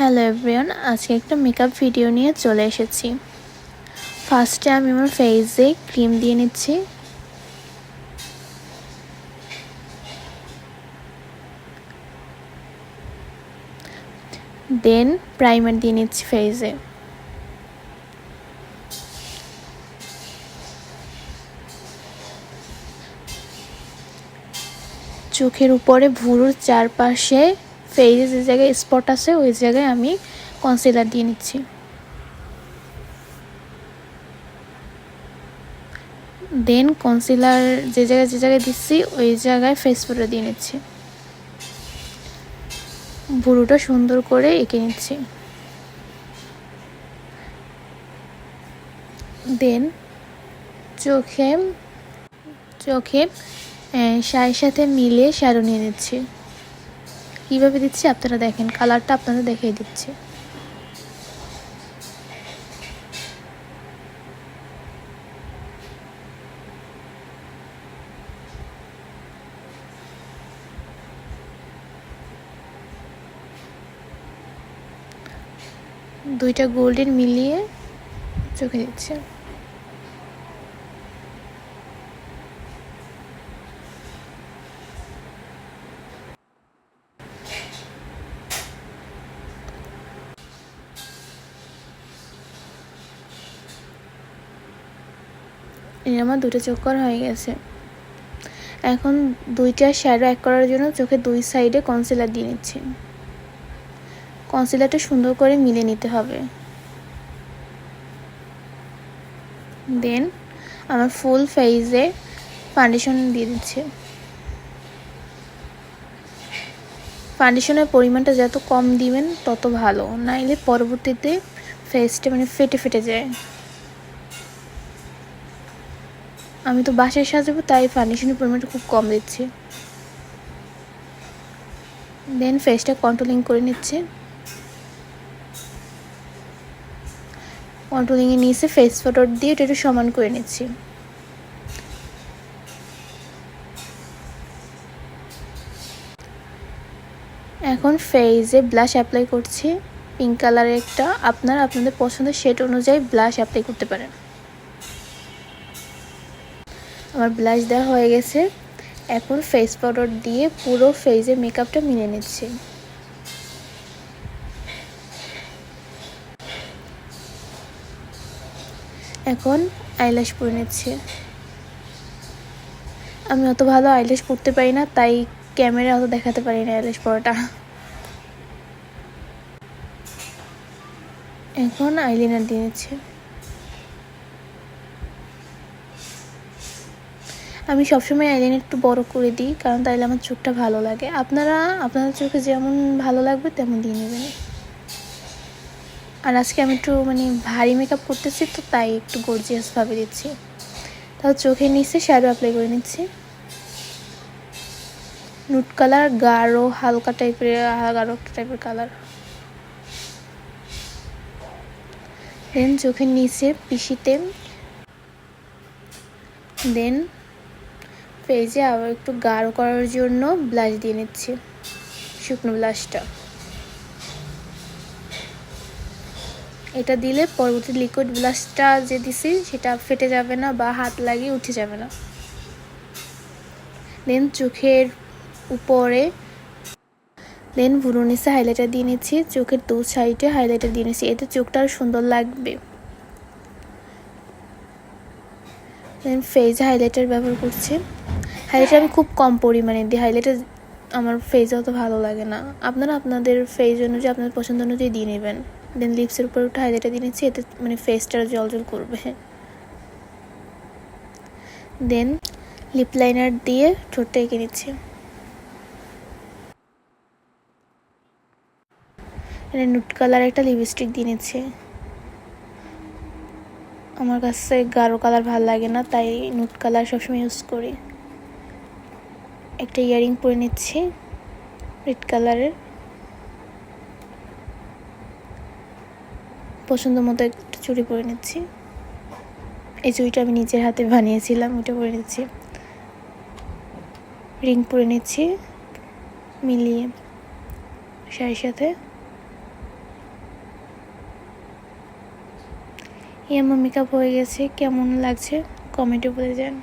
Hello everyone, আজকে একটা makeup video নিয়ে চলে এসেছি। ফার্স্টে আমি আমার ফেসে ক্রিম দিয়ে নিচ্ছি। দেন প্রাইমার দিয়ে নিচ্ছি ফেসে। চোখের উপরে ভুরুর চারপাশে ফেসে যে জায়গায় স্পট আছে ওই জায়গায় আমি কনসিলার দিয়ে নিচ্ছি। দেন কনসিলার যে জায়গায় দিচ্ছি ওই জায়গায় ফেস পাউডার দিয়ে নিচ্ছি। ভুরুটা সুন্দর করে এঁকে নিচ্ছি। দেন চোখে শাড়ির সাথে মিলে শ্যাডো নিয়ে নিচ্ছি। কীভাবে দিচ্ছি আপনারা দেখেন, কালারটা আপনাদের দেখিয়ে দিচ্ছি। দুইটা গোল্ডেন মিলিয়ে চোখে দিচ্ছি। আমার দুটো চোখ করা হয়ে গেছে। এখন দুইটা শ্যাডো এক করার জন্য চোখের দুই সাইডে কনসিলার দিয়ে নিচ্ছি। কনসিলারটা সুন্দর করে মিলে নিতে হবে। দেন আমার ফুল ফেসে ফাউন্ডেশন দিয়ে দিচ্ছি। ফাউন্ডেশনের পরিমাণটা যত কম দিবেন তত ভালো, নাইলে পরবর্তীতে ফেসটা ফেটে যায়। আমি তো বাসায় সাজাবো, তাই ফাউন্ডেশনের পরিমাণটা খুব কম দিচ্ছি। দেন ফেসটা কন্ট্রোলিং করে নিচ্ছি। কন্ট্রোলিংয়ে নিচে ফেস পাউডার দিয়ে এটা একটু সমান করে নিচ্ছি। এখন ফেসে ব্লাশ অ্যাপ্লাই করছি, পিঙ্ক কালারের একটা। আপনারা আপনাদের পছন্দের শেড অনুযায়ী ব্লাশ অ্যাপ্লাই করতে পারেন। আমার ব্লাশ দেওয়া হয়ে গেছে। এখন ফেস পাউডার দিয়ে পুরো ফেসে মেকআপটা মিলিয়ে নিচ্ছি। এখন আইল্যাশ পরে নিচ্ছি। আমি অত ভালো আইল্যাশ পরতে পারি না, তাই ক্যামেরা অত দেখাতে পারি না আইল্যাশ পরাটা। এখন আইলাইনার দিয়ে নিচ্ছি। আমি সবসময় আইলাইনার একটু বড় করে দিই, কারণ তাইলে আমার চোখটা ভালো লাগে। আপনারা আপনাদের চোখে যেমন ভালো লাগবে তেমন দিয়ে নেবেন। আর আজকে আমি একটু ভারী মেকআপ করতেছি, তো তাই একটু গর্জিয়াসভাবে দিচ্ছি। তাও চোখের নিচে শ্যাডো অ্যাপ্লাই করে নিচ্ছি। নুট কালার, গাঢ় হালকা টাইপের, গাঢ় একটা টাইপের কালার। দেন চোখের নিচে পিশিতে, দেন ফেসে আবার একটু গাঢ় করার জন্য ব্লাশ দিয়ে নিচ্ছি, শুকনো ব্লাশটা। এটা দিলে পরবর্তী লিকুইড ব্লাশটা যে দিছি সেটা ফেটে যাবে না বা হাত লাগিয়ে উঠে যাবে না। দেন চোখের উপরে, দেন ভুরুর নিচে হাইলাইটার দিয়ে নিচ্ছি। চোখের দু সাইডে হাইলাইটার দিয়ে নিচ্ছি, এতে চোখটা আরও সুন্দর লাগবে। দেন ফেসে হাইলাইটার ব্যবহার করছি। হাইলাইটার আমি খুব কম পরিমাণে দিই, হাইলাইটার আমার ফেসে অত ভালো লাগে না। আপনারা আপনাদের ফেস অনুযায়ী, আপনাদের পছন্দ অনুযায়ী দিয়ে নেবেন। দেন লিপসের উপর একটু হাইলাইটার দিয়ে নিচ্ছি, এতে ফেসটা জল করবে। দেন লিপ লাইনার দিয়ে ঠোঁটটা এঁকে নিচ্ছি। নুট কালার একটা লিপস্টিক দিয়ে নিচ্ছি। আমার কাছে গাঢ় কালার ভালো লাগে না, তাই নুট কালার সবসময় ইউজ করি। একটা ইয়ারিং পরে নিচ্ছি রেড কালারের। পছন্দ মতো একটা চুড়ি পরে নিচ্ছি। এই চুড়িটা আমি নিজের হাতে বানিয়েছিলাম, ওটা পরে নিচ্ছি। রিং পরে নিচ্ছি মিলিয়ে শাড়ির সাথে। এই আমার মেকআপ হয়ে গেছে, কেমন লাগছে কমেন্টে বলে যান।